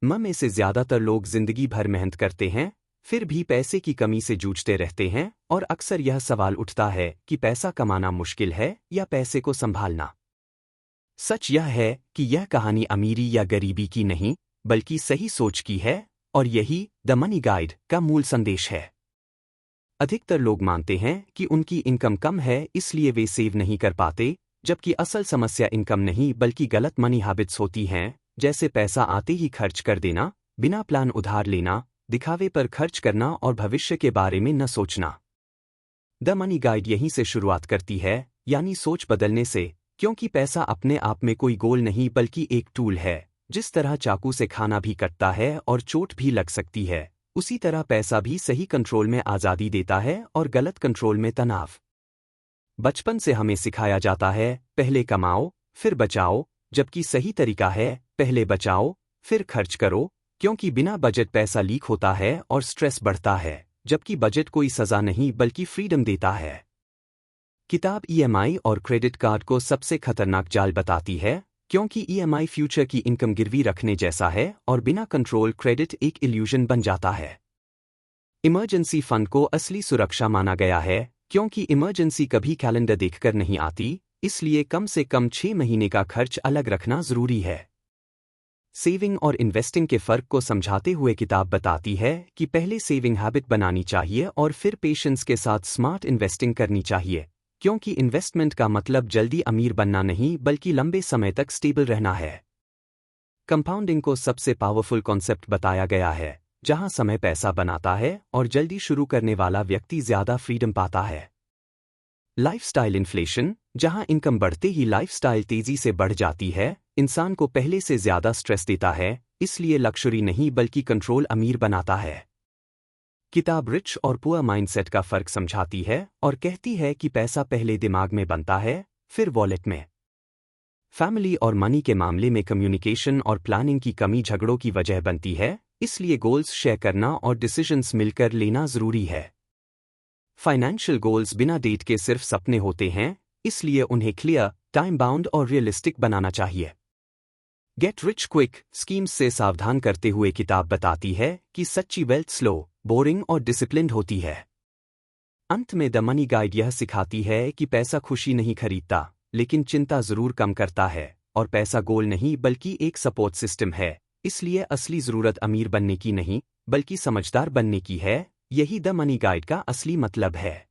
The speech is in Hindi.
में से ज्यादातर लोग जिंदगी भर मेहनत करते हैं, फिर भी पैसे की कमी से जूझते रहते हैं और अक्सर यह सवाल उठता है कि पैसा कमाना मुश्किल है या पैसे को संभालना। सच यह है कि यह कहानी अमीरी या गरीबी की नहीं, बल्कि सही सोच की है, और यही द मनी गाइड का मूल संदेश है। अधिकतर लोग मानते हैं कि उनकी इनकम कम है इसलिए वे सेव नहीं कर पाते, जबकि असल समस्या इनकम नहीं बल्कि गलत मनी हैबिट्स होती हैं, जैसे पैसा आते ही खर्च कर देना, बिना प्लान उधार लेना, दिखावे पर खर्च करना और भविष्य के बारे में न सोचना। द मनी गाइड यहीं से शुरुआत करती है, यानी सोच बदलने से, क्योंकि पैसा अपने आप में कोई गोल नहीं बल्कि एक टूल है। जिस तरह चाकू से खाना भी कटता है और चोट भी लग सकती है, उसी तरह पैसा भी सही कंट्रोल में आज़ादी देता है और गलत कंट्रोल में तनाव। बचपन से हमें सिखाया जाता है, पहले कमाओ फिर बचाओ, जबकि सही तरीका है पहले बचाओ फिर खर्च करो, क्योंकि बिना बजट पैसा लीक होता है और स्ट्रेस बढ़ता है, जबकि बजट कोई सज़ा नहीं बल्कि फ्रीडम देता है। किताब ईएमआई और क्रेडिट कार्ड को सबसे खतरनाक जाल बताती है, क्योंकि ईएमआई फ्यूचर की इनकम गिरवी रखने जैसा है और बिना कंट्रोल क्रेडिट एक इल्यूजन बन जाता है। इमरजेंसी फंड को असली सुरक्षा माना गया है, क्योंकि इमरजेंसी कभी कैलेंडर देखकर नहीं आती, इसलिए कम से कम 6 महीने का खर्च अलग रखना जरूरी है। सेविंग और इन्वेस्टिंग के फर्क को समझाते हुए किताब बताती है कि पहले सेविंग हैबिट बनानी चाहिए और फिर पेशेंस के साथ स्मार्ट इन्वेस्टिंग करनी चाहिए, क्योंकि इन्वेस्टमेंट का मतलब जल्दी अमीर बनना नहीं बल्कि लंबे समय तक स्टेबल रहना है। कंपाउंडिंग को सबसे पावरफुल कॉन्सेप्ट बताया गया है, जहां समय पैसा बनाता है और जल्दी शुरू करने वाला व्यक्ति ज्यादा फ्रीडम पाता है। लाइफस्टाइल इन्फ्लेशन, जहां इनकम बढ़ते ही लाइफस्टाइल तेजी से बढ़ जाती है, इंसान को पहले से ज्यादा स्ट्रेस देता है, इसलिए लक्जरी नहीं बल्कि कंट्रोल अमीर बनाता है। किताब रिच और पुअर माइंडसेट का फर्क समझाती है और कहती है कि पैसा पहले दिमाग में बनता है, फिर वॉलेट में। फैमिली और मनी के मामले में कम्युनिकेशन और प्लानिंग की कमी झगड़ों की वजह बनती है, इसलिए गोल्स शेयर करना और डिसीजंस मिलकर लेना जरूरी है। फाइनेंशियल गोल्स बिना डेट के सिर्फ सपने होते हैं, इसलिए उन्हें क्लियर, टाइम बाउंड और रियलिस्टिक बनाना चाहिए। गेट रिच क्विक स्कीम्स से सावधान करते हुए किताब बताती है कि सच्ची वेल्थ स्लो, बोरिंग और डिसिप्लिन्ड होती है। अंत में द मनी गाइड यह सिखाती है कि पैसा खुशी नहीं खरीदता, लेकिन चिंता जरूर कम करता है, और पैसा गोल नहीं बल्कि एक सपोर्ट सिस्टम है, इसलिए असली जरूरत अमीर बनने की नहीं बल्कि समझदार बनने की है। यही द मनी गाइड का असली मतलब है।